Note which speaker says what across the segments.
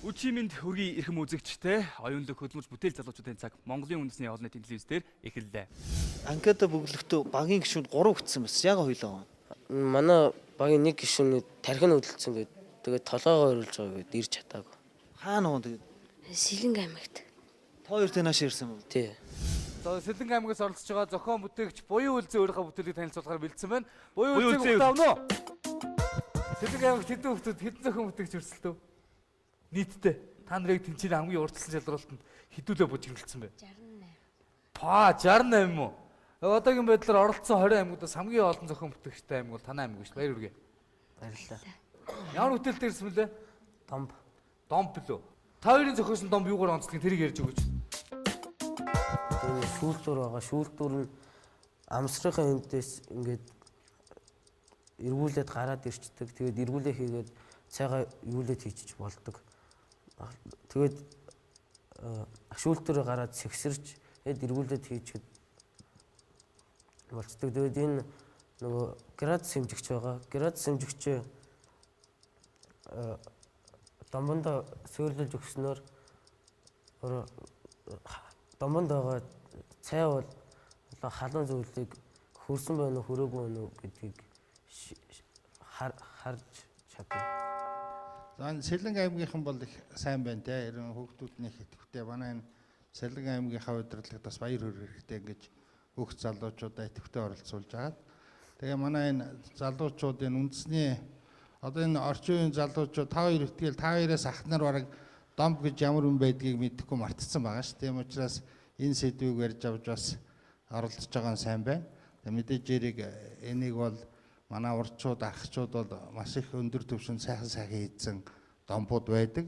Speaker 1: Үчимэнд хөргийн эрхэм үзэгчтэй оюунлаг хөдөлмөрч бүтээл залуучуудын цаг Монголын үндэсний олон нийтийн телевиз дээр эхэллээ.
Speaker 2: Анкета бүглэхдээ багийн гишүүнд 3 өгсөн байсан. Яг хоёлоо.
Speaker 3: Манай багийн нэг гишүүний тархин хөдөлсөн гэдэг. Тэгээд толгоогоо оруулж байгаа гэдэг ирж чадаагүй.
Speaker 2: Хаана уу тэгээд?
Speaker 4: Сэлэнг аймагт.
Speaker 2: Та хоёр тэнаш ирсэн юм.
Speaker 3: Тий.
Speaker 1: За Сэлэнг аймагаас оролцож байгаа зохион бүтээгч Буян Үлзий өөрийнхөө бүтээлийг танилцуулахаар бэлдсэн байна. Буян Үлзий өгтөө авно уу? Сэлэнг аймагт хэдэн хүмүүс хэдэн зохион бүтээгч өрсөлдөв? Нийтдээ та нарыг тэнцээ хамгийн урдчилсан шалралтанд хэдүүлээ бужиглалцсан бэ?
Speaker 4: 68.
Speaker 1: 68 юм уу? Одоогийн байдлаар оролцсон 20 аймагуудаас хамгийн олон зохион бүтээгчтэй аймаг бол танай аймаг шүү. Баяр хүргэе.
Speaker 3: Баярлалаа.
Speaker 1: Ямар бүтээлтэй ирсэн мөлий?
Speaker 3: Домб.
Speaker 1: Домб билүү? Та хоёрын зохиосон домб юугаар онцлог тэрийг ярьж өгөөч.
Speaker 3: Тэгээд шүүлтүр байгаа. Шүүлтүр нь амсрахын эндээс ингээд эргүүлээд гараад ирчдэг. Тэгээд эргүүлээ хийгээд цайгаа юулээд хийчих болдог. Тэгээд шүүлтүрээ гараад сэгсэрч тэгээд эргүүлээд хийчихэд болцдог. Тэгээд энэ нөгөө градус хэмжигч байгаа. Градус хэмжигчээ домбонд сөөлөж өгснөөр домбонд байгаа цай бол халуун зүйлийг хөрсөн байна уу хөрөөгүй байна уу гэдгийг харж чадна.
Speaker 5: За Сэлэнг аймгийнхан бол их сайн байна те. Ерөн хүүхдүүдний идэвхтэй манай энэ Сэлэнг аймгийнхаа удирдлагад бас баяр хүргэхтэй ингэж хүүхд залуучуудаа идэвхтэй оролцуулж агаад. Тэгээ манай энэ залуучуудын үндэсний одоо энэ орчин үеийн залуучууд та хоёр итгэл та хоёроос ахнаар бараг домб гэж ямар юм байдгийг мэдэхгүй мартцсан байгаа ш. Тийм учраас энэ сэдвийг ярьж авч бас оролцож байгаа нь сайн байна. Тэгээ мэдээж яриг энийг бол манай урдчууд ахчууд бол маш их өндөр түвшинд сайхан хийсэн домбууд байдаг.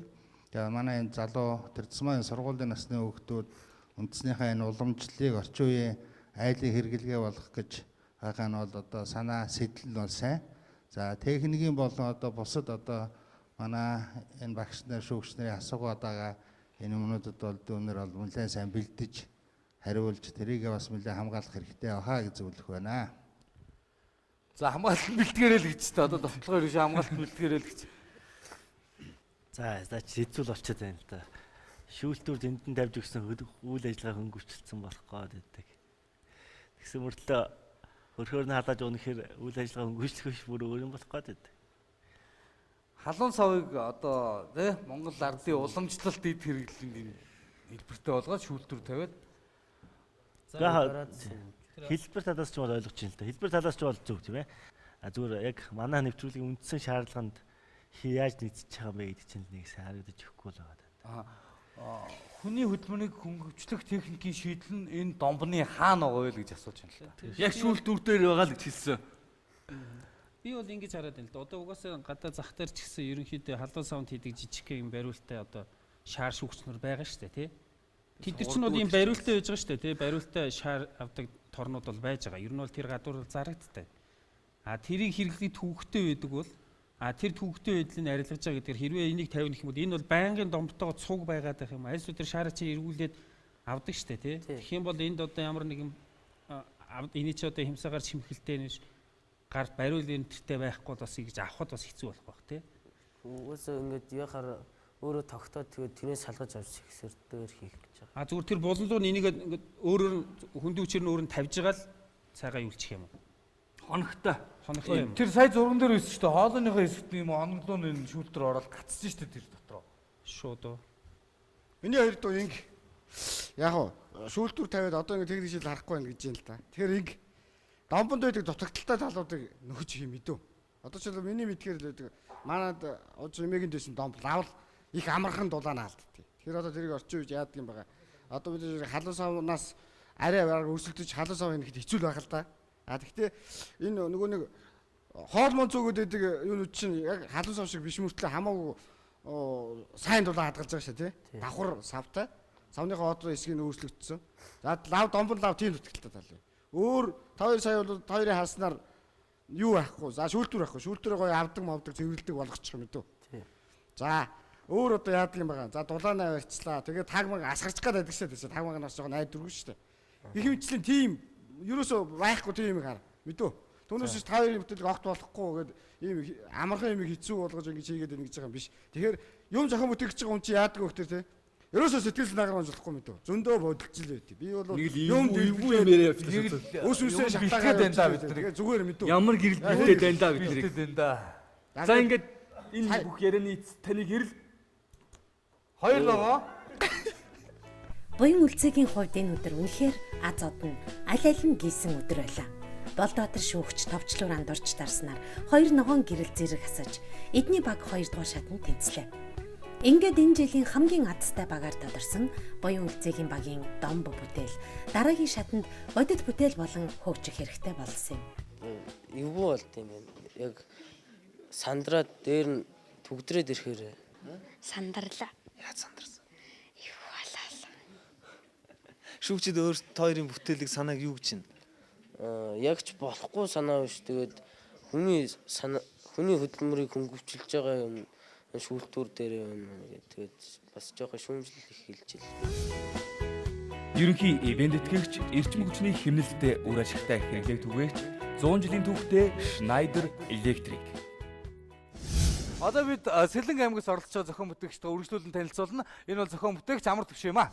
Speaker 5: Тэгээ манай энэ залуу төрцмийн сургуулийн насны хүүхдүүд үндэснийхээ энэ уламжлалыг орчин үеийн айлын хэрэглэгээ болгох гэж байгаа нь бол одоо санаа сэтэл нь бол сайн. За техникийн болон одоо бусад одоо манай энэ багш нар шүүгч нарын асуугаад байгаа энэ юмнуудад бол дүүнэр бол нэлээд сайн бэлдэж хариулж тэрийг бас нэлээд хамгаалах хэрэгтэй байхаа гэж зөвлөх байна.
Speaker 1: За хамгаалалт бэлтгэрэл гэж та одоо товтлогоор биш хамгаалалт бэлтгэрэл гэж.
Speaker 6: За хэцүүл болчиход байна л да. Шүүлтүр зэнтэн тавьж өгсөн үйл ажиллагаа хөнгөвчлөлтсөн болохгүй гэдэг. Тэгсэн мөртлөө хөрхөөр нь халааж өнөхөр үйл ажиллагаа хөнгөвчлөх бүр өөр юм болох гээд байдаг.
Speaker 1: Халуун савыг одоо тий Монгол ардын уламжлалт эд хэрэглэлийн хэлбэртэй болгоод шүүлтүр тавиад
Speaker 6: хэлбэр талаас ч бол ойлгож байна л да. Хэлбэр талаас ч бол зөв тийм ээ. Зүгээр яг манай нэвтрүүлгийн үндсэн шаардлаганд яаж нийцэж байгаа бэ гэдэг чинь нэг сайн харагдаж өгөхгүй л байгаа.
Speaker 1: Хүний хөдөлмөрийг хөнгөвчлөх техникийн шийдэл нь энэ домбны хаана байгаа вэ гэж асууж байна л да. Яг шүүлтүр дээр байгаа л гэж хэлсэн.
Speaker 7: Би бол ингэж хараад байна л да. Одоо угаасаа гадаа зах дээр ч гэсэн ерөнхийдөө халуун савнд хийдэг жижиг юм бариултаа одоо шаар шүүгчнөр байгаа шүү дээ тий. Тэд нар ч нь бол ийм бариултаа байж байгаа шүү дээ тий. Бариултаа шаар авдаг торнууд бол байж байгаа. Ер нь бол тэр гадуур зарагдтай. Тэрийг хэрэглэх төвөгтэй байдаг бол тэр төвөгтэй байдлыг арилгаж байгаа гэдгээр хэрвээ энийг тавина гэх юм бол энэ бол байнгын домтойгоо цуг байгаад байх юм. Аль өдөр шаараа чи эргүүлээд авдаг шүү дээ тий. Тэгэх юм бол энд одоо ямар нэгэн эний чи одоо хэмсаагаар чимхэлтэй нэш гарт бариул энтертэй байхгүй бас ингэж авахд бас хэцүү болох байх тий.
Speaker 3: Угаасаа ингэж яхаар өөрөө тогтоод тэгээд тэрнээс салгаж авч сэгсэрдээр хийх гэж байгаа.
Speaker 7: Зүгээр тэр болонлоо энийг ингэж өөрөөр хүндүүчээр нь өөр нь тавьж байгаа л цайгаа юулчих юм уу?
Speaker 1: Хоногтой.
Speaker 7: Хоногтой юм.
Speaker 1: Тэр сая зурган дээр байсан шүү дээ. Хоолойныхоо хэсэгт юм оноглоо нь шүүлтэр ороод гацсан шүү дээ тэр дотроо.
Speaker 7: Шууд уу.
Speaker 8: Миний хоёр дуу инг яг уу шүүлтүр тавиад одоо ингэ техник шил харахгүй байна гэж юм л та. Тэгэхээр инг домбонд байдаг дутагдaltaй талуудыг нөхөж хийм мэдв. Одоо ч миний мэдгээр л байдаг. Манад уж эмээгийн дэсэн домб лавл их амархан дулаана алдтыг. Тэгэхээр одоо тэрийг орчин үеж яадаг юм байгаа. Одоо бид халуун савнаас арай бараг өрсөлдөж халуун сав хийхэд хэцүү байх л да. Тэгэхдээ энэ нөгөө нэг хоолмон зүгүүд байдаг юунууд чинь яг халуун сав шиг биш мөртлөө хамаагүй сайн дулаан хадгалж байгаа шээ тий. Давхар савтай. Савныхаа одоо эсгийг өөрчлөгдсөн. За лав домбон лав тийм дутагдaltaй тал юм. Өөр та хоёр сая бол та хоёрын харснаар юу байхгүй. За шүүлтүр байхгүй. Шүүлтүрээ гоё авдаг мовдаг цэвэрлдэг болгочих юм дөө. За өөр одоо яадаг юм байгаа. За дулаанаа барьцлаа. Тэгээд тагмаг асгарч гад байдаг шээ. Тагмаг нас жоохон найд дөрвөн шүү дээ. Их хэмжлийн тим ерөөсөө байхгүй тийм юм хар. Мэдв. Түүнээс та хоёрын бүтээлийг огт болохгүй гэдэг ийм амархан юм хэцүү болгож ингэж хийгээд байна гэж байгаа юм биш. Тэгэхээр юм зохион бүтээгч байгаа хүн чи яадаг вэ гэхээр те. Ерөөсөө сэтгэл санаагаар унжлахгүй мэт. Зөндөө бодогч л байт. Би бол юм
Speaker 1: яриа явчихсан.
Speaker 8: ус үсээ шатаагаа
Speaker 1: бэлтгээд байна да бид нар.
Speaker 8: Зүгээр мэт.
Speaker 1: Ямар гэрэл бэлтгээд байна да бид нар. Бэлтгээд байна да. За ингээд энэ бүх ярианы таныг ирэл хоёр логоо.
Speaker 9: Буян үлцгийн хувьд энэ өдөр үнэхээр аз одно аль аль нь гисэн өдөр байлаа. Болдоотор шүүгч товчлуур андуурч дарснаар хоёр ногоон гэрэл зэрэг асаж эдний баг 2 дугаар шатанд тэнцлээ. Ингээд энэ жилийн хамгийн азтай багаар тодорсон буян үлцгийн багийн домбо бүтээл дараагийн шатанд бодит бүтээл болон хөгжих хэрэгтэй болсон юм.
Speaker 3: Юу болд юм бэ? Яг сандраад дээр нь төгдрээд ирэхээр
Speaker 4: Сандарлаа.
Speaker 2: Яа сандарсан.
Speaker 4: Юу халаал.
Speaker 2: Шүүгчид өөрсдөө хоёрын бүтээлийг санааг юу гэж чинь?
Speaker 3: яг ч болохгүй санаа биш. Тэгээд хүний хөдөлмөрийг хөнгөвчлж байгаа юм шүүлтүүр дээр юм. Тэгээд бас жоохон шүүмжлэл их хэлж ил.
Speaker 10: Ерөнхий ивент тэтгэгч эрчим хүчний хэмнэлтэд үр ашигтай хэрэглээг түгээгч 100 жилийн түүхтэй Schneider Electric.
Speaker 1: Одоо бид Сэлэнг аймагаас оролцож байгаа зохион бүтээгчтэй үргэлжлүүлэн танилцуулна. Энэ бол зохион бүтээгч Амар Төвш юм аа.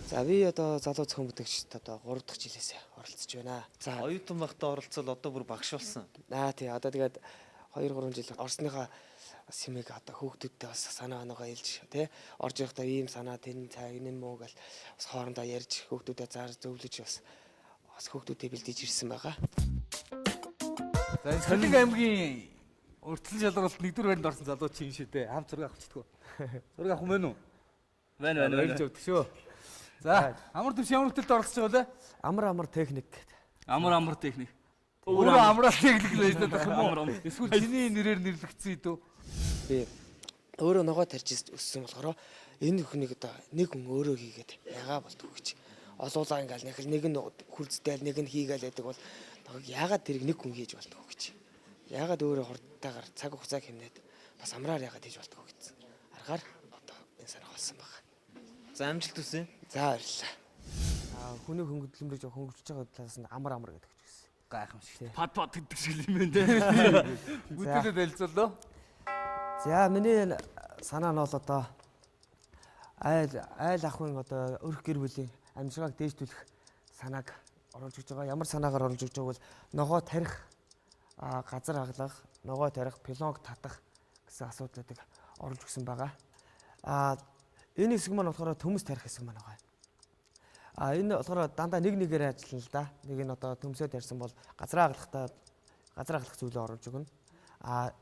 Speaker 3: За би одоо залуу зохион бүтээгчд одоо 3 дахь жилээсээ оролцож байна.
Speaker 2: За оюутан багтаа оролцоод одоо бүр багш болсон.
Speaker 3: Тий одоо тэгээд 2 3 жил орсныхаа симэг одоо хүүхдүүдтэй бас санаа оноогоо хэлж тий орж явахдаа ийм санаа тэн цаа энэ муу гэл бас хоорондоо ярьж хүүхдүүдэд заар зөвлөж бас хүүхдүүдэд бэлдэж ирсэн байгаа.
Speaker 1: За Сэлэнг аймгийн уртлын шалралт 1-р байранд орсон залуу чинь шүү дээ. Хамт зураг авах чидгүү. Зураг авах юм бэ нү? Байна. Ойлж өгдөг шүү. За Амар Төвш ямар бүтээлд оролцож байгаа вэ?
Speaker 3: Амар техник.
Speaker 10: Амар техник.
Speaker 1: Өөрөө амрал техник л байж байгаа юм. Эсвэл чиний нэрээр нэрлэгдсэн үү?
Speaker 3: Би өөрөө ногоо тарьж өссөн болохоор энэ хүнийг одоо нэг хүн өөрөө хийгээд ягаа болдгоо гэж. Олуулаа ингээл нэг нь хүрцдээл нэг нь хийгээл байдаг бол яагаад тэрийг нэг хүн хийж болдгоо гэж. Яагаад өөрөө хурдтайгаар цаг хугацаа хэмнээд бас амраар яагаад хийж болдгоо гэсэн. Аргаар одоо энэ санаа болсон байна.
Speaker 2: За амжилт хүсье.
Speaker 3: За баярлалаа.
Speaker 11: Хүний хөнгөлөмрийг хөнгөвчж байгаа талаас нь амар гэдэг ч гэсэн.
Speaker 1: Гайхамшигтай.
Speaker 10: Пад гэдэг шиг юм байна те.
Speaker 1: Бүтээлээ танилцуулъя.
Speaker 11: За миний санаа нь бол одоо айл ахын одоо өрх гэр бүлийн амьсгалыг дээшлүүлэх санааг оруулж өгч байгаа. Ямар санаагаар оруулж өгч байгааг бол ногоо тарих, газар хаглах, ногоо тарих, пилонг татах гэсэн асуудлуудыг оруулж өгсөн байгаа. Энэ хэсэг маань болохоор төмөс тарих хэсэг маань байгаа. Энэ болохоор дандаа нэгээр ажиллана л да. Нэг нь одоо төмсөд ярьсан бол газар хаглах зүйлээ оруулж өгнө.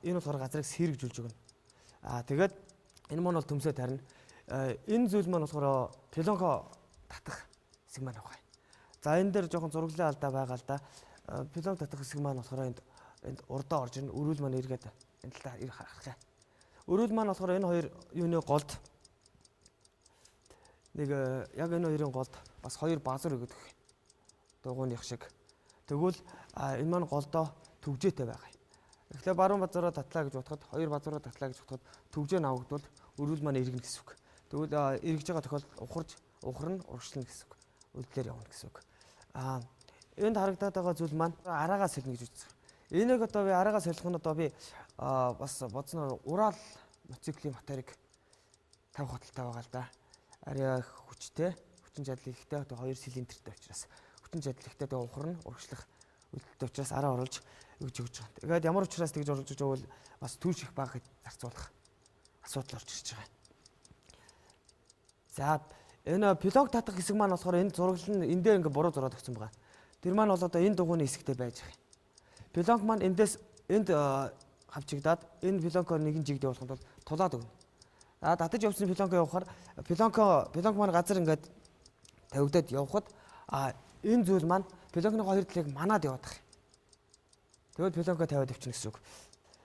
Speaker 11: Энэ болохоор газрыг сэргэжүүлж өгнө. Тэгээд энэ маань бол төмсөд тарина. Энэ зүйл маань болохоор пилонго татах хэсэг маань байгаа. За энэ дээр жоохон зураглалын алдаа байгаа л да. Пилонг татах хэсэг маань болохоор энд урдаа орж ирнэ. Өрүүл маань эргээд энэ талаа ирэх харах юм. Өрүүл маань болохоор энэ хоёр юуны голд нэг яг энэ хоёрын голд бас хоёр базар өгдөг. Дугууных шиг. Тэгвэл энэ маань голдоо төгжээтэй байгаа. Тэгэхээр баруун базараа татлаа гэж бодоход хоёр базараа татлаа гэж бодоход төгжээ навагдвал өрүүл маань эргэнэ гэсэн үг. Тэгвэл эргэж байгаа тохиолдолд ухарна, урагшлна гэсэн үг. Үлдлэр явна гэсэн үг. Энд харагдаад байгаа зүйл маань араагаа сэлнэ гэж үздэг. Энийг одоо би араагаа сэлэх нь одоо би бас бодсноор Урал мотоциклийн моторыг тавих худалдаа байгаа л да. Арай хүчтэй, хүчин чадал ихтэй одоо 2 цилиндртэй учраас хүчин чадал ихтэй тэгээ ухарна, урагшлах үлдэлтэй учраас араа оруулж өгч байгаа. Тэгээд ямар учраас тэгж оруулж байгаа бол бас түүш их баг зарцуулах асуудал орж ирж байгаа. За энэ пилонг татах хэсэг маань болохоор энэ зураглал нь энэ дээр ингээ буруу зураад өгсөн байгаа. Тэр маань бол одоо энэ дугууны хэсэгтэй байж байгаа. Пилонг маань энд хавчигдаад энэ пилонкоор нэгэн жигд явуулахад бол тулаад өгнө. Татаж явсан пилонко явахаар пилонк маань газар ингээд тавигдаад явхад энэ зүйл маань пилонкны хоёр талыг манаад яваад байгаа. Тэгвэл пилонко тавиад өвчнө гэсэн үг.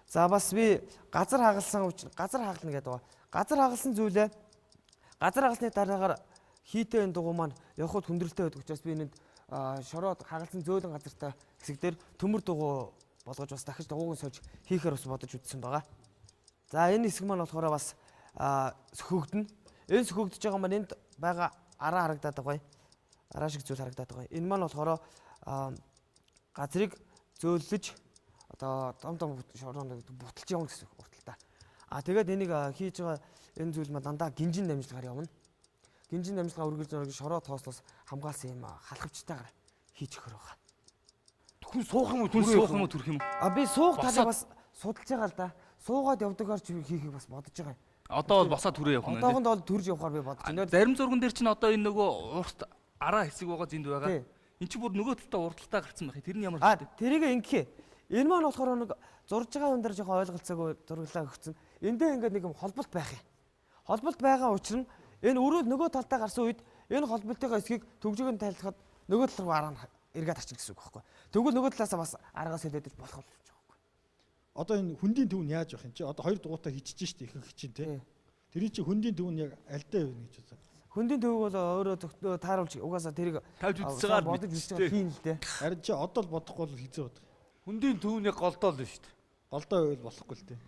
Speaker 11: За бас би газар хагална гэдэг байгаа. Газар хагалсан зүйлээ газар хагалсны дараагаар хийтэй энэ дугуй маань явхад хүндрэлтэй байдаг учраас би энэ шороод хагалсан зөөлөн газартай хэсэг дээр төмөр дугуй болгож бас дахиж дугуйг сольж хийхээр бас бодож үзсэн байгаа. За энэ хэсэг маань болохоор бас сөхөгдөн. Энэ сөхөгдөж байгаа маань энд байгаа араа харагдаад байгаа. Араа шиг зүйл харагдаад байгаа. Энэ маань болохоор газрыг зөөлөж одоо дом шороонд буталж явна гэсэн үг урталтаа. Тэгээд энийг хийж байгаа энэ зүйл маань дандаа гинжин дамжлагаар явна. Гинжин дамжлага үргэлж нэг шороо тоослоос хамгаалсан юм халахвчтайгаар хийж өгөх байгаа.
Speaker 1: Хүн суух юм уу төрөх юм уу?
Speaker 11: Би суух талыг бас судалж байгаа л да. Суугаад явдагаар ч хийхийг бас бодож байгаа юм.
Speaker 10: Одоо бол басаа түрээ явах нь.
Speaker 11: Одоохонд бол төрж явахаар би бодож байна.
Speaker 10: Зарим зурган дээр чинь одоо энэ нөгөө урт араа хэсэг байгаа зэнд байгаа.
Speaker 11: Тий.
Speaker 10: Энд чинь бүр нөгөө талдаа урталтаа гарцсан байх. Тэр нь ямар
Speaker 11: хэрэгтэй? Тэрийг ингэхээ. Энэ маань болохоор нэг зурж байгаа хүн дээр жоохон ойлголцоогүй зурглаа өгсөн. Эндээ ингээд нэг юм холболт байх юм. Холболт байгаа учраас энэ өрөө нөгөө талдаа гарсан үед энэ холболтын эсхийг төгжөөгөө тайлхад нөгөө тал руу араа эргээд арчин гэсэн үг байхгүй. Тэгвэл нөгөө талаасаа бас аргаас хэлээд болох болж байгаа байхгүй.
Speaker 5: Одоо энэ хүндийн төв нь яаж явах юм чи? Одоо 2 дугуйтаа хийчихэж штэ ихэнх чинь тий. Тэрний чи хүндийн төв нь яг альдаа юу гэж бодсон?
Speaker 11: Хүндийн төв бол өөрөө тааруулж угаасаа тэрийг
Speaker 10: тавьж үзсээр
Speaker 11: бодож үзсэн хийн л дээ.
Speaker 5: Харин чи одоо л бодохгүй бол хизээ бод.
Speaker 1: Хүндийн төвний голдоо л шүү дээ.
Speaker 5: Голдоо байвал болохгүй л дээ.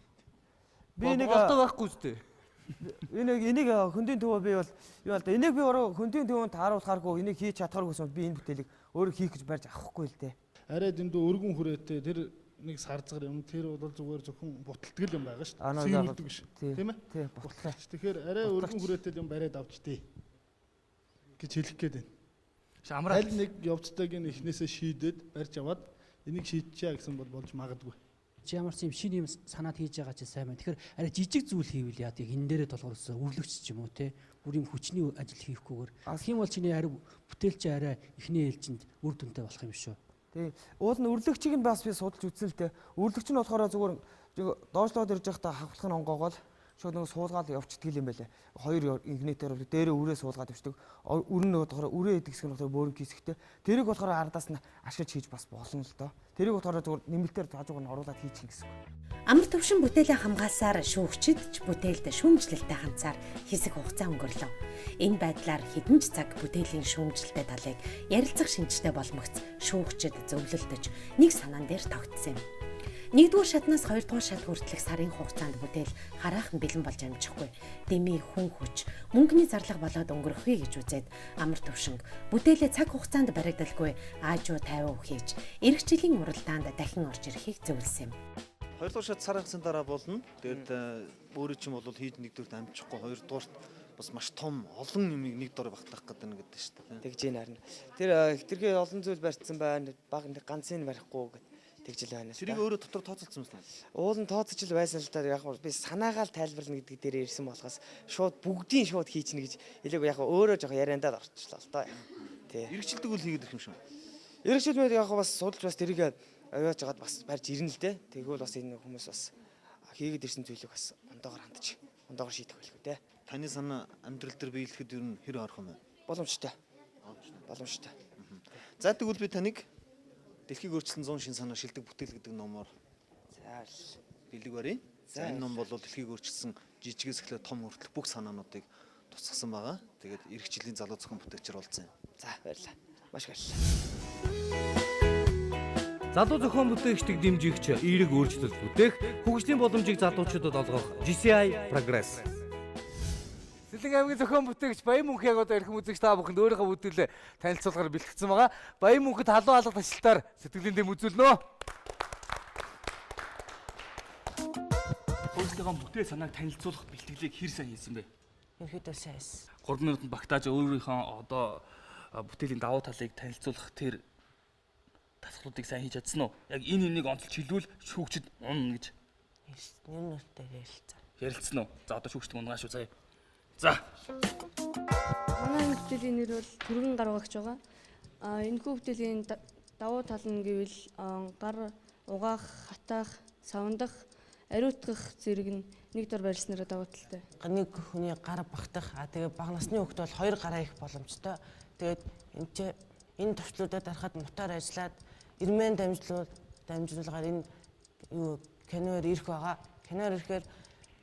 Speaker 1: Би нэг голдоо байхгүй шүү дээ.
Speaker 11: Энийг хүндийн төв би бол юу л да. Энийг би өөрөө хүндийн төвөнд тааруулахааргүй энийг хийж чадхааргүй гэсэн би энэ бүтээлийг өөрөө хийх гэж барьж авахгүй л дээ.
Speaker 5: Арай дэндүү өргөн хүрээтэй тэр нэг сарзгар юм тэр бол зүгээр зөвхөн буталтгэл юм байгаа шүү дээ. Сэрүүлдэг биш. Тийм ээ?
Speaker 11: Тий, буталтай.
Speaker 5: Тэгэхээр арай өргөн хүрээтэй юм бариад авч тээ гэж хэлэх гээд байна.
Speaker 10: Шамраа
Speaker 5: аль нэг явцдайг нь эхнээсээ шийдээд барьж аваад энийг шийдчихье гэсэн бол болж магадгүй.
Speaker 12: Чи ямар ч юм шин юм санаад хийж байгаа ч сайн байна. Тэгэхээр арай жижиг зүйл хийвэл яа тийг энэ дээрээ толгоорсон үрлэгч ч юм уу те бүр юм хүчний ажил хийхгүйгээр тийм бол чиний арай бүтээл чи арай эхний ээлжинд үр дүнтэй болох юм шүү.
Speaker 11: Тий. Уул нь үрлэгчийг нь бас би судалж үзсэн л дээ. Үрлэгч нь болохоор зүгээр доошлоод ирж байхдаа хавхлах нь онгоогоол шууд нэг суулгаад явчихдаг юм байлээ. Хоёр инкнетээр бол дээрээ үрээ суулгаад явчихдаг. Үр нь болохоор үрээ идэг хэсэг нь болохоор бөөрн кисэгтэй. Тэрийг болохоор ардаас нь ашиглаж хийж бас болно л доо. Тэрийг болохоор зүгээр нэмэлтээр хажуугаар нь оруулаад хийчих гэсэн үг.
Speaker 9: Амар төвшин бүтээлээ хамгаалсаар шүүгчид ч бүтээлд шүүмжлэлтэй ханцаар хэсэг хугацаа өнгөрлөв. Энэ байдлаар хэдэн ч цаг бүтээлийн шүүмжлэлтэй талыг ярилцах шинжтэй боломгц шүүгчид зөвлөлдөж нэг санаан дээр тогтсон юм. Нэгдүгээр шатнаас хоёрдугаар шат хүртэлх сарын хугацаанд бүтээл хараахан бэлэн болж амжихгүй. Дэмий хүн хүч мөнгөний зарлага болоод өнгөрөхгүй гэж үзээд амар төвшинг бүтээлээ цаг хугацаанд баригдалгүй аажуу тайван хийж эх жилийн уралдаанд дахин орж ирэхийг зөвлөсөн юм.
Speaker 2: Хоёрдугаар шат сарын хугацааны дараа болно. Тэгээд өөрөө ч юм бол хийж нэгдүгüрт амжихгүй хоёрдугаарт бас маш том олон юмыг нэг дор багтаах гэдэг нь гэдэг шүү дээ.
Speaker 3: Тэгж ийм харин. Тэр хэтэрхий олон зүйл барьсан байна. Баг нэг ганцыг барихгүй гэдэг. Тэгжил байна.
Speaker 2: Тэрийг өөрөө дотор тооцоолсон юм байна.
Speaker 3: Уул нь тооцож л байсан л да яг би санаагаал тайлбарлана гэдэг дээр ирсэн болохоос шууд бүгдийн шууд хийчихнэ гэж хэлээг яг өөрөө жоох яриандаад орчлоо л доо. Тий.
Speaker 2: Иргэжилдэг үл хийгээд ирэх юм шүү.
Speaker 3: Иргэжилмэд яг бас судалж бас тэрийг аваад жагаад бас барьж ирнэ л дээ. Тэгвэл бас энэ хүмүүс бас хийгээд ирсэн зүйлийг бас ондоогоор хандж ондоогоор шийдэх байлгүй дээ.
Speaker 2: Таны санаа амьдрал дээр биелэхэд ер нь хэр орох юм бэ?
Speaker 3: Боломжтой. Боломжтой.
Speaker 2: За тэгвэл би таныг Дэлхийг өөрчлөн 100 шин санаа шилдэг бүтээл гэдэг номоор бэлэг барья. За энэ ном бол дэлхийг өөрчилсөн жижигээс эхлээд том хүртэл бүх санаануудыг тусгасан байгаа. Тэгээд эх жилийн залуу зохион бүтээгчээр болсон юм.
Speaker 3: За баярлалаа. Маш баярлалаа.
Speaker 1: Залуу зохион бүтээгчдийг дэмжигч эерэг өөрчлөлт бүтээх хөгжлийн боломжийг залуучуудад олгох GCI Progress. Сэлэнг аймгийн зохион бүтээгч Баян мөнхийг одоо эрхэм үзэгч та бүхэнд өөрийнхөө бүтээлээ танилцуулахаар бэлтгэсэн байгаа. Баян мөнхөд халуун алга ташилтаар сэтгэлийн дэм үзүүлнэ.
Speaker 10: Өөрсдийнхөө бүтээл санааг танилцуулах бэлтгэлийг хэр сайн хийсэн бэ?
Speaker 12: Ерөөдөө сайн хийсэн.
Speaker 10: 3 минутанд багтааж өөрийнхөө одоо бүтээлийн давуу талыг танилцуулах тэр тасгалуудыг сайн хийж чадсан уу? Яг энэ энийг онцолж хэлвэл шүүгчд унна гэж.
Speaker 12: Юм нэртэй ярилцсан.
Speaker 10: Ярилцсан уу? За одоо шүүгчд унгаа шүү заяа. За.
Speaker 13: Манай бүтээлийн нэр бол түргэн гар угаагч байгаа. Энэхүү бүтээлийн давуу тал нь гэвэл гар угаах, хатаах, савндах, ариутгах зэрэг нь нэг дор барьснараа давуу талтай.
Speaker 12: Нэг хүний гар багтах, тэгээ бага насны хүүхэд бол 2 гараа их боломжтой. Тэгээд энэ төвчлүүдэд дарахад мотор ажиллаад ирмэн дамжуулгаар энэ юу киноор ирэх байгаа. Киноор ирэхээр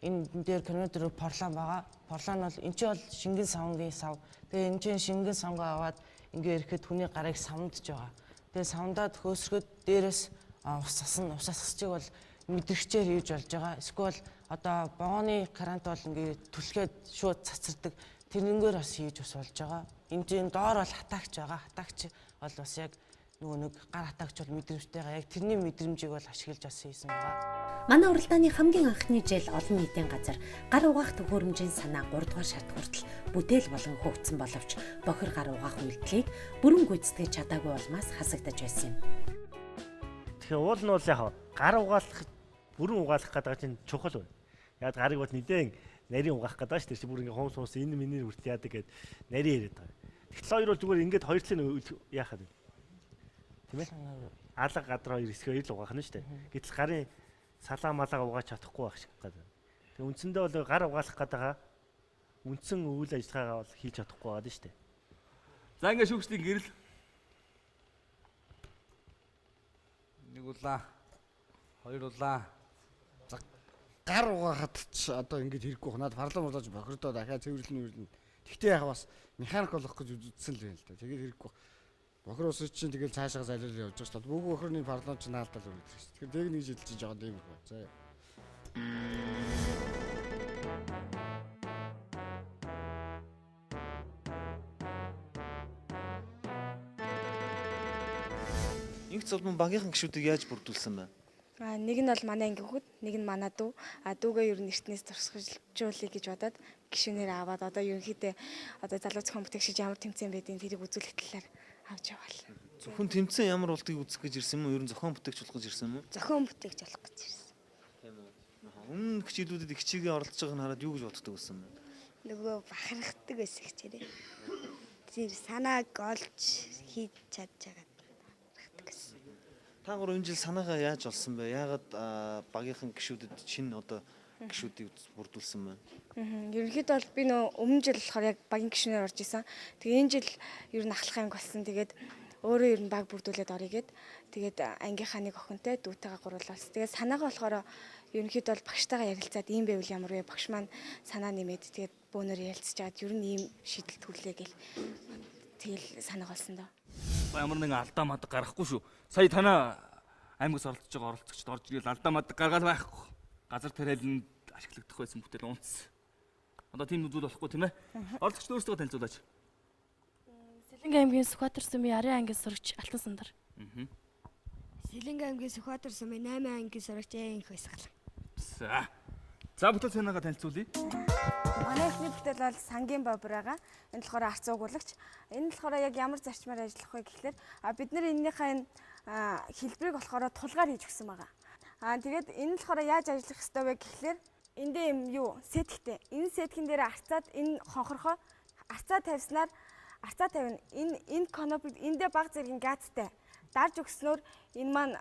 Speaker 12: энэ дээр кино дээр порлон байгаа. Порлон бол энэ чинь бол шингэн савнгийн сав. Тэгээ энэ чинь шингэн савнгаа аваад ингээ ирэхэд хүний гарыг савндж байгаа. Тэгээ савндаад хөөсрөхөд дээрээс ус асчиг бол мэдрэгчээр хийж болж байгаа. Эсвэл одоо богооны карант бол ингээ түлхээд шууд цацардаг. Тэрнгээр бас хийж ус болж байгаа. Энэ чинь доор бол хатаагч байгаа. Хатаагч бол бас яг нөгөө нэг гар хатаагч бол мэдрэмжтэйгаа яг тэрний мэдрэмжийг бол ашиглаж бас хийсэн байгаа.
Speaker 9: Манай уралдааны хамгийн анхны жил олон нийтийн газар гар угаах төхөөрөмжийн санаа 3 дугаар шат хүртэл бүтээл болон хөгжсөн боловч бохир гар угаах үйлдэлийг бүрэн гүйцэтгэж чадаагүй улмаас хасагдаж байсан юм.
Speaker 6: Тэгэхээр уул нь бол яг гар угаалах бүрэн угаалах гэдэг чинь чухал байна. Яг гарыг бол нэлээд нарийн угаах гэдэг шүү дээ. Бүр ингээ хомс энэ миний хүртэл яадаг гэд нарийн яриад байгаа. Тэгтэл хоёр бол зүгээр ингээд хоёр талын яахад вэ? Тийм ээ? Алга гадар хоёр хэсгээр л угаах нь шүү дээ. Гэтэл гарын салаа малаа угааж чадахгүй байх шиг гэдэг. Тэгээ үндсэндээ бол гар угаалах гэдэг үндсэн үйл ажиллагаагаа бол хийж чадахгүй байгаа шүү дээ.
Speaker 10: За ингээд шүүгчдийн гэрэл
Speaker 1: Нэг улаан, хоёр улаан.
Speaker 8: Гар угаахад ч одоо ингэж хэрэггүй ханаад парлам болооч бохирдоо дахиад цэвэрлэн. Тэгтээ яг бас механик болох гэж үзсэн л байна л да. Тэгээд хэрэггүй. Бохир ус чинь тэгэл цаашаа залуул явж байгаа шүү дээ. Бүх бохирны парлам чинь наалтал үргэлж шүү дээ. Тэгэхээр нэг жил чинь жоохон дэмэх ба. За.
Speaker 2: Инх цолмон багийнхан гишүүдийг яаж бүрдүүлсэн бэ?
Speaker 13: Нэг нь бол манай анги хүүхэд, нэг нь манай дүү. Дүүгээ ер нь эртнээс туршилжуулъя гэж бодоод гишүүнээр аваад одоо ерөнхийдөө одоо залууцхан бүтээгчид ямар тэмцээн байдгийг тэрийг үзүүлэх талаар авч яваал.
Speaker 2: Зөвхөн тэмцээн ямар болдгийг үзэх гэж ирсэн юм уу? Ер нь зохион бүтээгч болох гэж ирсэн юм уу?
Speaker 13: Зохион бүтээгч болох гэж ирсэн.
Speaker 2: Тийм үү. Өмнө хичээлүүдэд их чигээ оролцож байгааг нь хараад юу гэж боддог байсан бэ?
Speaker 4: Нөгөө бахархдаг байсан хичээрээ. Тэр санааг олж хийж чадж байгаа.
Speaker 2: Та гур энэ жил санаагаа яаж олсон бэ? Яагаад багийнхан гишүүдэд шинэ одоо гишүүдийг бүрдүүлсэн бэ?
Speaker 13: Ерөнхийдөө бол би нөө өмнө жил болохоор яг багийн гишүүнээр орж исэн. Тэгээ энэ жил ер нь ахлах анги болсон. Тэгээд өөрөө ер нь баг бүрдүүлээд орё гэд. Тэгээд ангийнхаа нэг охинтой дүүтэйгээ гуруулсан. Тэгээд санаагаа болохоор ерөнхийдөө бол багштайгаа ярилцаад ийм байвал ямар вэ? Багш маань санаа нэмээд тэгээд бөөнөр ярилцж чаад ер нь ийм шийдэлт хүрлээ гэл. Тэгэл санаа олсон доо.
Speaker 10: Ямар нэгэн алдаа мадаг гарахгүй шүү. Сая танаа аймагс оролцож байгаа оролцогчд орж ирэл алдаа мадаг гаргаал байхгүй. Газар тариаланд ашиглагдах байсан бүтээл унц. Одоо тийм зүйл болохгүй тийм ээ. Оролцогчд өөрсдөө танилцуулаач.
Speaker 13: Сэлэнгэ аймгийн Сүхбаатар сумын арын ангийн сурагч Алтан Сандар.
Speaker 4: Сэлэнгэ аймгийн Сүхбаатар сумын 8 ангийн сурагч Энх Баясгал.
Speaker 10: За бүтээл санаагаа танилцуулъя.
Speaker 13: Манай эхний бүтээл бол сангийн бобр байгаа. Энэ болохоор арц уугуулагч. Энэ болохоор яг ямар зарчмаар ажиллах вэ гэхлээр бид нар энэнийхээ энэ хэлбэрийг болохоор тулгаар хийж өгсөн байгаа. Тэгээд энэ болохоор яаж ажиллах ёстой вэ гэхлээр эндээ юм юу сетгтэй. Энэ сеткин дээр арцаад энэ хонхорхоо арцаа тавьснаар арцаа тавина. Энэ конопыг эндээ баг зэргийн газтай дарж өгснөөр энэ маань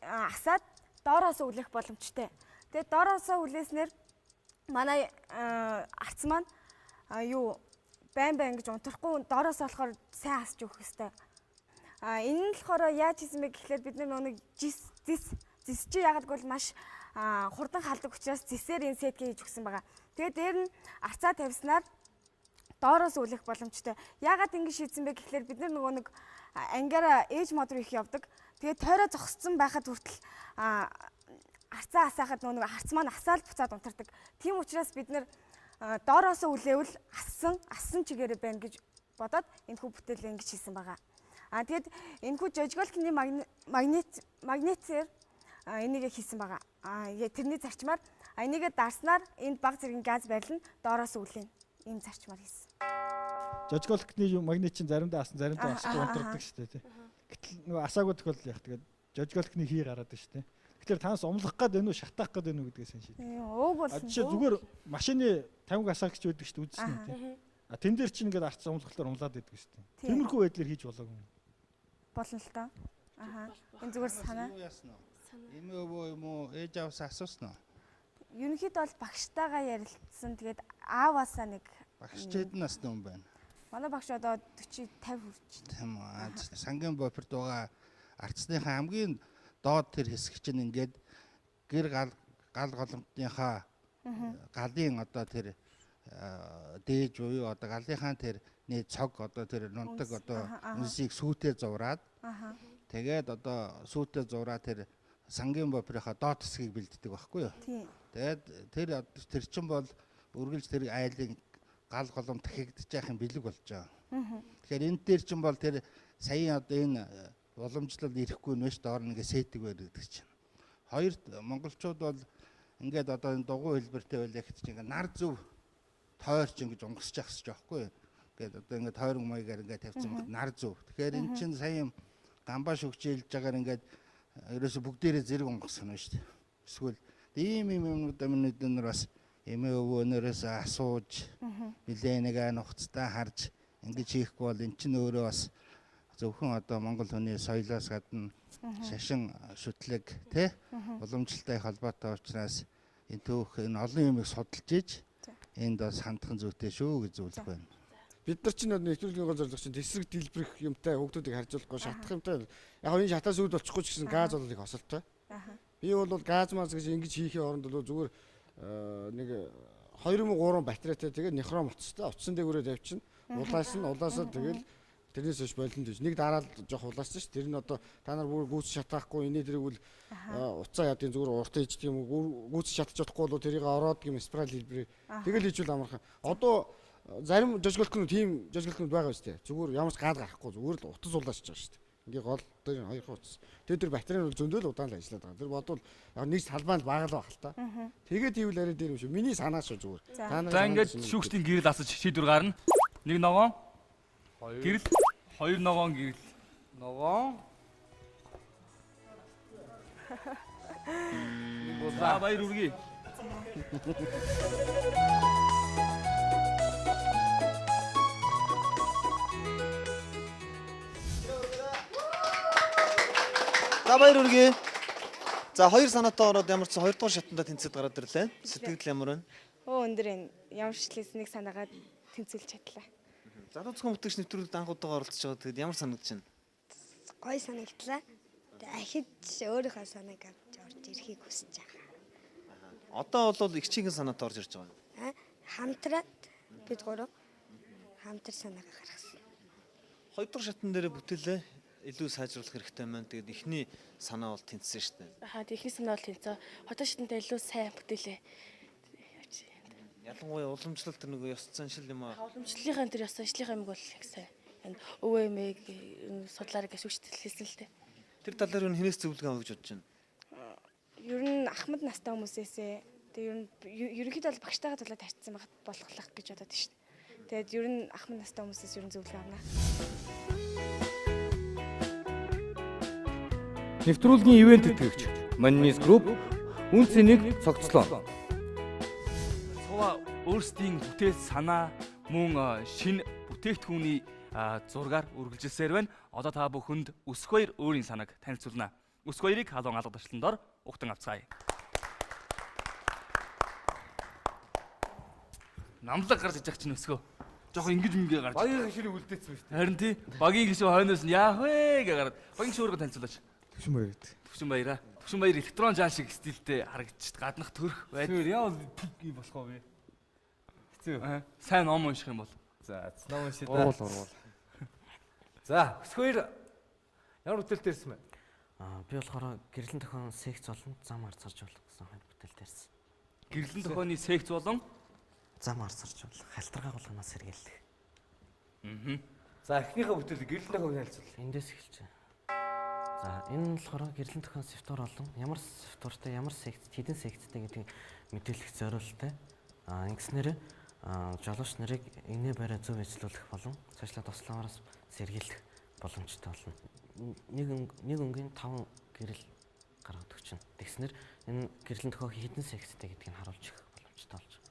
Speaker 13: асаад доороос үлэх боломжтой. Тэгээд доороосоо үлээснээр манай арц маань юу байн гэж унтрахгүй доороос болохоор сайн хасч өгөх ёстой. Энэ нь болохоор яаж хийсэн бэ гэхлээр бид нэг зис чи ягаад гэвэл маш хурдан халдаг учраас зисээр энэ сеткийг хийж өгсөн байгаа. Тэгээд дээр нь арцаа тавьснаар доороос үлэх боломжтой. Ягаад ингэ шийдсэн бэ гэхлээр бид нөгөө нэг ангиараа ээж мод руу их явдаг. Тэгээд тойроо зогссон байхад хүртэл арцаа асаахад нөгөө арц маань асаал буцаад унтардаг. Тийм учраас бид нэр доороосоо үлээвэл ассан чигээрээ байна гэж бодоод энэхүү бүтээлээ ингэж хийсэн байгаа. Тэгээд энэхүү жожголкны магнитээр энийг хийсэн байгаа. Тэрний зарчмаар энийгээ дарснаар энд баг зэргийн газ барил нь доороосоо үлээн. Ийм зарчмаар хийсэн.
Speaker 14: Жожголкны магнит чинь заримдаа асан заримдаа асгүй унтардаг шүү дээ. Гэтэл нөгөө асаагүй тохиол яг тэгээд жожголкны хий гараад шүү дээ. Тэгэхээр танаас умлах гээд байна уу, шатаах гээд байна уу гэдгээс шийд.
Speaker 13: Ууг болсон.
Speaker 14: Зүгээр машины 50 асаагч байдаг шүү дээ, үзсэн үү тийм. Тэн дээр чинь ингээд арц умлахлаар умлаад байдаг шүү дээ. Тиймэрхүү байдлаар хийж болоогүй.
Speaker 13: Болно л доо. Энэ зүгээр санаа.
Speaker 5: Эмээ өвөө юм уу, ээж аваасаа асуусан уу?
Speaker 13: Ерөнхийдөө бол багштайгаа ярилцсан. Тэгээд ааваасаа нэг
Speaker 5: Багш хэд насны хүн байна?
Speaker 13: Манай багш одоо 40 50 хүрч.
Speaker 5: Тийм үү. Сангийн бопрд байгаа арцныхаа хамгийн доод тэр хэсэг чинь ингээд гэр гал голомтныхаа галын одоо тэр дээж буюу одоо галынхаа тэр нэг цог одоо тэр нунтаг одоо үнсийг сүүтээ зураад тэгээд одоо сүүтээ зураад тэр сангийн боприйнхаа доод хэсгийг бэлддэг байхгүй юу? Тэгээд тэр чин бол үргэлж тэр айлын гал голом дахигдчих яхин бэлэг болж байгаа. Тэгэхээр энэ дээр чинь бол тэр саяын одоо энэ уламжлал ирэхгүй нь биш доор нэгэ сэтг байр гэдэг чинь. Хоёр монголчууд бол ингээд одоо энэ дугуй хэлбэртэй байл яг чинь ингээд нар зөв тойрч ингэж унгасч ахсаж байхгүй. Ингээд одоо ингээд тойрон маягаар ингээд тавьсан бод нар зөв. Тэгэхээр эн чинь сая юм гамбаш хөгжүүлж байгаагаар ингээд ерөөсө бүгдээрээ зэрэг унгасна шүү дээ. Эсвэл ийм юмнууд өмнөднөр бас эмээ өвөөнөөс асууж нилээ нэг нухацтай харж ингэж хийхгүй бол эн чинь өөрөө бас зөвхөн одоо монгол хүний соёлоос гадна шашин шүтлэг тий уламжлалтай холбоотой учраас энэ түүх энэ олон юмыг судалж иж энд бас хандхан зүйтэй шүү гэж зөвлөх байна.
Speaker 8: Бид нар чинь нэвтрүүлгийн гол зорилго чинь тэсрэг дэлбэрэх юмтай хүүхдүүдийг харьцуулахгүй шатах юмтай. Яг энэ шатаас үүд болчихгүй ч гэсэн газ бол их осолтой. Би бол газ маз гэж ингэж хийхийн оронд бол зүгээр нэг 2-3 батарейтай тэгээд нихром утастай утсан дээгүүрээ тавьчихна. Улаасаа тэгэл тэрнээс ш болон гэж нэг дараал жоох улаасч ш. Тэр нь одоо та нар бүр гүйц шатаахгүй энэ дэрэг бол уцаа ядын зүгээр уртаа ичдэг юм уу гүйц шатаж чадахгүй бол тэрийг ороод гэм спрал хэлбэрээ тэгэл хийжүүл амархан. Одоо зарим жожголтнууд тийм жожголтнууд байгаа шүү дээ. Зүгээр ямар ч гал гарахгүй зүгээр л утас улаасч байгаа шүү дээ. Ингээ гол дээр хоёр утас. Тэгээд тэр батарей нь зөндөл удаан л ажиллаад байгаа. Тэр бодвол яг нэг талбайд багал байх л та. Тэгээд ийвэл арай дээр юм шүү. Миний санаа шүү зүгээр.
Speaker 10: За ингээд шүүгчдийн гэрэл асаж шийдвэр гарна. Нэг ногоон гэрэл, хоёр ногоон гэрэл.
Speaker 1: Ногоон.
Speaker 10: За баяр үргэе.
Speaker 2: За баяр үргэе. За хоёр санаатай ороод ямар ч 2 дугаар шатанда тэнцээд гараад ирлээ. Сэтгэл ямар байна?
Speaker 13: Өндөр энэ ямар шидлээс нэг санаагаад тэнцүүлж чадлаа.
Speaker 2: Залуу зөвхөн бүтээгч нэвтрүүлэгт анх удаага оролцож байгаа. Тэгэд ямар санагдаж байна?
Speaker 4: Гой санагдлаа. Ахиж өөрийнхөө санааг авч орж ирэхийг хүсэж байгаа.
Speaker 2: Одоо бол их чигийн санаатай орж ирж байгаа.
Speaker 4: Хамтраад бид гурав хамтар санаагаа гаргасан.
Speaker 2: 2 дугаар шатн дээр бүтээлээ илүү сайжруулах хэрэгтэй маань. Тэгэд эхний санаа бол тэнцсэн шүү дээ.
Speaker 13: Ихний санаа бол тэнцээ. Хотоо шатнтай илүү сайн бүтээлээ.
Speaker 2: Ялангуяа уламжлалт тэр нэг ёс заншил юм аа.
Speaker 13: Уламжлалынхаа тэр ёс заншлынхаа юм бол их сайн. Өвөө эмээг судлаараа гэж үгчтэл хэлсэн л дээ.
Speaker 2: Тэр талаар юу хинээс зөвлөгөө авах гэж бодож байна?
Speaker 13: Ер нь ахмад настай хүмүүсээсээ тэг ер нь ерөнхийдөө бол багштайгаа тулаад харьцсан байх болохлах гэж бодоод байна шүү дээ. Тэгээд ер нь ахмад настай хүмүүсээс ер нь зөвлөгөө авна.
Speaker 1: Нэвтрүүлгийн ивент тэтгэгч Маннис групп үн цэнийг цогцлоо.
Speaker 10: Цуваа өөрсдийн бүтээл санаа мөн шинэ бүтээгдэхүүний зургаар үргэлжилсээр байна. Одоо та бүхэнд Өсөх баяр өөрийн санааг танилцуулна. Өсөх баярыг халуун алга туршландор угтан авцгаая. Намлаг гарч ижих чинь өсгөө. Жохо ингэж мөнгө гарч.
Speaker 1: Багийн гişүрийг үлдээсэн шүү дээ.
Speaker 10: Харин тий. Багийн гişүү хойноос нь яах вэ гэж гараад. Багийн гişүүрийг танилцуулаач.
Speaker 14: Төвшин баяр гэдэг.
Speaker 10: Төвшин баяраа. Төвшин баяр электрон жаан шиг стилтэй харагдчих. Гаднах төрх байд.
Speaker 1: Яавал пиг болохоо вэ?
Speaker 10: Хэцүү. Сайн ном унших юм бол.
Speaker 1: За, ном уншиж даа. Ургуул. За, Өсөх баяр ямар бүтээлтэй ирсэн бэ?
Speaker 3: Би болохоор гэрлэн тохион секц болон зам арцарч болох гэсэн хоёр бүтээлтэй ирсэн.
Speaker 10: Гэрлэн тохионы секц болон
Speaker 3: зам арцарч болох халтаргаа болгоноос сэргийлдэг.
Speaker 1: За, эхнийхээ бүтээлийг гэрлэн тохиог танилцуул.
Speaker 3: Эндээс эхэлж байна. За, энэ нь болохоор гэрлэн тохион сефтор болон ямар сефтортой, ямар секц, хэдэн секцтэй гэдгийг мэдээлэх зорилттой. Ингэснээр жолооч нарыг энэ барай зөв ажиллуулах болон цаашлаад туслаараас сэргийлэх боломжтой болно. Нэг өнгийн 5 гэрэл гаргадаг чинь. Тэгснэр энэ гэрлэн тохиог хэдэн секцтэй гэдгийг харуулж өгөх боломжтой болж байна.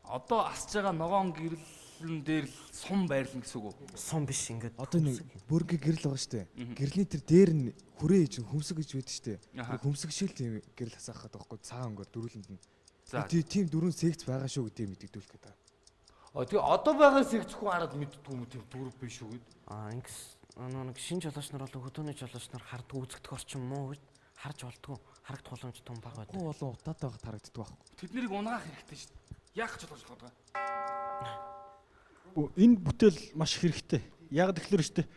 Speaker 10: Одоо асж байгаа ногоон гэрлэн дээр л сум байрлна гэсэн үг үү?
Speaker 3: Сум биш ингээд.
Speaker 14: Одоо нэг бүргийн гэрэл байгаа шүү дээ. Гэрлийн тэр дээр нь хүрээ хийж хөмсөг гэж байдаг шүү дээ. Хөмсөг шил тийм гэрэл хасаахад байхгүй цаа өнгөөр дөрүүлэнд нь. Тийм дөрвөн секц байгаа шүү гэдгийг мэддэгдүүлэх гэдэг.
Speaker 1: Тэгээ одоо байгаа секц хүн хараад мэддэггүй юм тийм дөрв биш шүү гэд.
Speaker 3: Ингэс нэг шинэ жолооч нар бол хөдөөний жолооч нар харддаг үзэгдэх орчин муу гэж харж болдгоо. Харагдах боломж том баг байдаг.
Speaker 14: Болон утаатай байгаад харагддаг байхгүй.
Speaker 10: Тэднийг унгаах хэрэгтэй шүү дээ. Яах гэж болж байгаа.
Speaker 14: Энэ бүтээл маш хэрэгтэй. Яг тэгэхээр шүү дээ.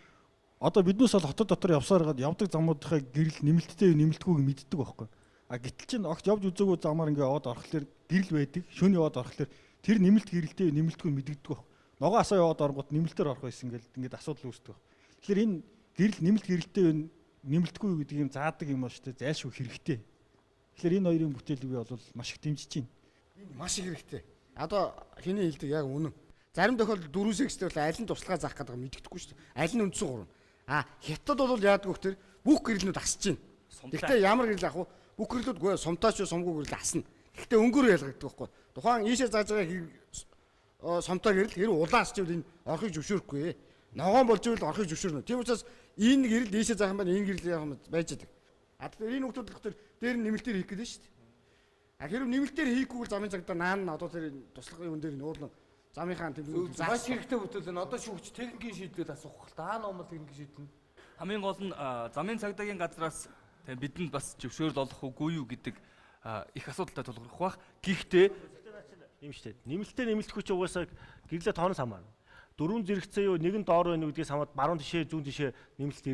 Speaker 14: Одоо биднээс бол хотод дотор явсаар гад явдаг замуудынхаа гэрэл нэмэлттэй нэмэлтгүйг мэддэг байхгүй. Гэтэл чинь огт явж үзээгүй замаар ингээ яваад орохлоор гэрэл байдаг. Шөнө яваад орохлоор тэр нэмэлт гэрэлтэй нэмэлтгүй мэддэг байхгүй. Ногоо асаа яваад оргууд нэмэлтээр орох байсан ингээд асуудал үүсдэг. Тэгэхээр энэ гэрэл нэмэлт гэрэлтэй нэмэлтгүй гэдэг юм заадаг юм ба шүү дээ. Зайлшгүй хэрэгтэй. Тэгэхээр энэ хоёрын бүтээлийг би бол маш их дэмжиж байна.
Speaker 8: Маш их хэрэгтэй. Одоо хэний хэлдэг яг үнэн. Зарим тохиолдолд 4 секстэй бол аль нь туслахаа заах гэдэг мэддэхгүй шүү дээ. Аль нь үндсэн 3. Хятад бол яадаг вэ гэхээр бүх гэрэлнүүд асж байна. Гэхдээ ямар гэрэл ах вэ? Бүх гэрэлүүд сумтаач сумгүй гэрэл асна. Гэхдээ өнгөөр ялгагддаг байхгүй. Тухайн ийшээ зааж байгаа сумтаа гэрэл хэрэг улаан асч ивэл энэ орхыг зөвшөөрөхгүй. Ногоон болж ивэл орхыг зөвшөөрнө. Тийм учраас энэ гэрэл ийшээ заах юм байна, энэ гэрэл яах юм байж байгаа. Тэгэхээр энэ хүмүүс болохоор дээр нэмэлтээр хийх гэдэг шүү дээ. Хэрвээ нэмэлтээр хийхгүйгээр замын цагдаа наан одоо тэр туслахын юм дээр нуурлан замынхаа тэмдэг
Speaker 1: маш хэрэгтэй бүтэл энэ одоо шүүгч техникийн шийдлүүд асуух л та номол техникийн шийдэл.
Speaker 10: Хамгийн гол нь замын цагдаагийн газраас бидэнд бас зөвшөөрөл олох үгүй юу гэдэг их асуудалтай тулгарх бах. Гэхдээ
Speaker 6: юм шүү дээ. Нэмэлтээр нэмэлтэхгүй ч угаасаа гэрлээ тооноос хамаарна. 4 зэрэгцээ юу нэг нь доор байна гэдгээс хамаад баруун тишээ зүүн тишээ нэмэлт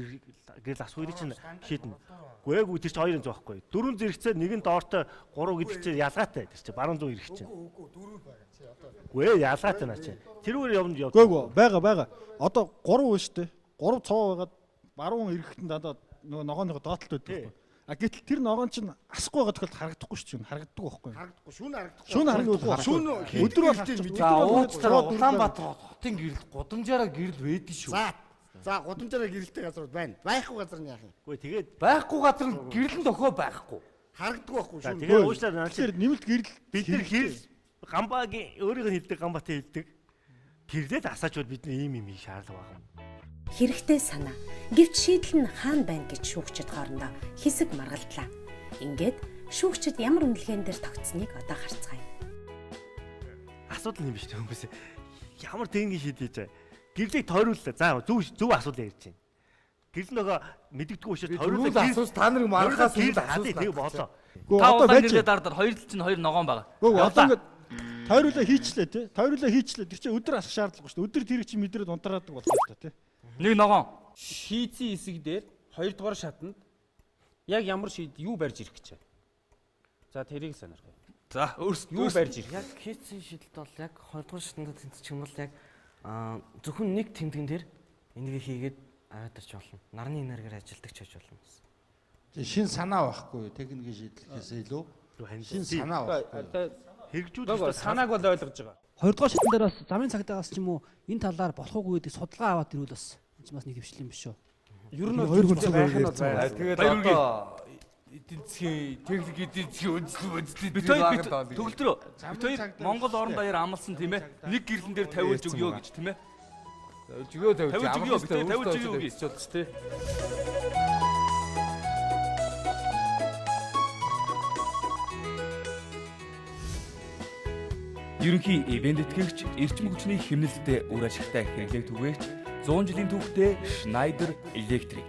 Speaker 6: гэрэл асуух гэдэг чинь шийднэ. Гүйгүй тэр чинь хоёрын зоохгүй. 4 зэрэгцээ нэг нь доортой 3 гэдэг чинь ялгаатай тэр чинь баруун зүүн ирэх чинь.
Speaker 8: Үгүй 4 байгаа чи одоо.
Speaker 6: Гүй ялгаатай наа чи. Тэрүүгээр явна яа.
Speaker 14: Гүйгүй байгаа. Одоо 3 байна шүү дээ. 3 цоо байгаад баруун ирэхэд дандаа нөгөө ногооныхоо доотлолт байдаг. Гэтэл тэр ногоон чинь асахгүй байгаа тохиолдолд харагдахгүй шүү дээ. Харагддаг байхгүй.
Speaker 8: Харагдахгүй. Шүүн харагдахгүй.
Speaker 14: Шүүн харагдахгүй.
Speaker 8: Шүүн
Speaker 14: өдөр болтын
Speaker 1: За ууцлаа Улаанбаатар хотын гэрэл гудамжаараа гэрэл байдаг шүү.
Speaker 8: За гудамжаараа гэрэлтэй газрууд байна. Байхгүй газар нь яах юм?
Speaker 6: Гүй тэгээд
Speaker 1: байхгүй газар нь гэрэл нь дохоо байхгүй.
Speaker 8: Харагддаг байхгүй шүү.
Speaker 6: Тэгээд уучлаарай наа чи.
Speaker 14: Тэгэхээр нэмэлт гэрэл
Speaker 6: бид нар гэрэл гамбагийн өөрийнх нь хэлдэг гамбатай хэлдэг. Гэрлээд асаачвал бидний ийм хийх шаардлага байгаа юм.
Speaker 9: Хэрэгтэй санаа. Гэвч шийдэл нь хаана байна гэж шүүгчид хоорондоо хэсэг маргалдлаа. Ингээд шүүгчид ямар үнэлгээнд дээр тогтсныг одоо харцгаая.
Speaker 6: Асуудал юм биш хүмүүс. Ямар техникийн шийдэж байгаа. Гэрлийг тойрууллаа. За зөв асуулаа ярьж байна. Гэрэл нөгөө мэддэггүй учраас тойрууллаа.
Speaker 1: Асуус та нарыг маргахаас
Speaker 6: асууж тэгээ болоо.
Speaker 10: Та одоо нэрлээ дараа хоёр л чинь хоёр ногоон байгаа.
Speaker 14: Одоо ингээд тойруулаа хийчлээ тий. Тойруулаа хийчлээ. Тэр чинь өдөр асах шаардлагагүй шүү дээ. өдөр тэрэг чинь мэдрээд унтраадаг болох шүү дээ тий.
Speaker 10: Нэг ногоон
Speaker 7: шийдсэн хэсэг дээр 2 дугаар шатанд яг ямар юу барьж ирэх гэж байна. За тэрийг сонирхъя.
Speaker 10: За
Speaker 7: юу барьж ирэх.
Speaker 12: Яг хийцэн шийдэлд бол яг 2 дугаар шатанд тэнцчих юм бол яг зөвхөн нэг тэмдгэн дээр энийг хийгээд аваад ирч болно. Нарны энергиээр ажилдаг ч байж болно.
Speaker 5: Шин санаа байхгүй техникийн шийдлээс илүү шин санаа байхгүй.
Speaker 7: Хэрэгжүүлэх санааг бол ойлгож байгаа.
Speaker 15: 2 дугаар шатн дээр бас замын цагдаагаас ч юм уу энэ талаар болох уугүй гэдэг судалгаа аваад ирвэл бас бас нэг хөвчлэн биш үү.
Speaker 1: Ер нь хоёр гүнзгий байх нь байна. Тэгээд одоо эдийн засгийн техник эдийн засгийн үндэслэл
Speaker 10: төгөлдрөө бид хоёр Монгол орон даяар амласан тийм ээ. Нэг гэрлэн дээр тавиулж өгөө гэж тийм ээ.
Speaker 1: Тавиулж өгөө гэж бодож тий.
Speaker 10: Ерөнхий ивент тэтгэгч эрчим хүчний хэмнэлттэй үр ашигтай хэрэглээг түгээгч 100 жилийн түүхтэй Schneider Electric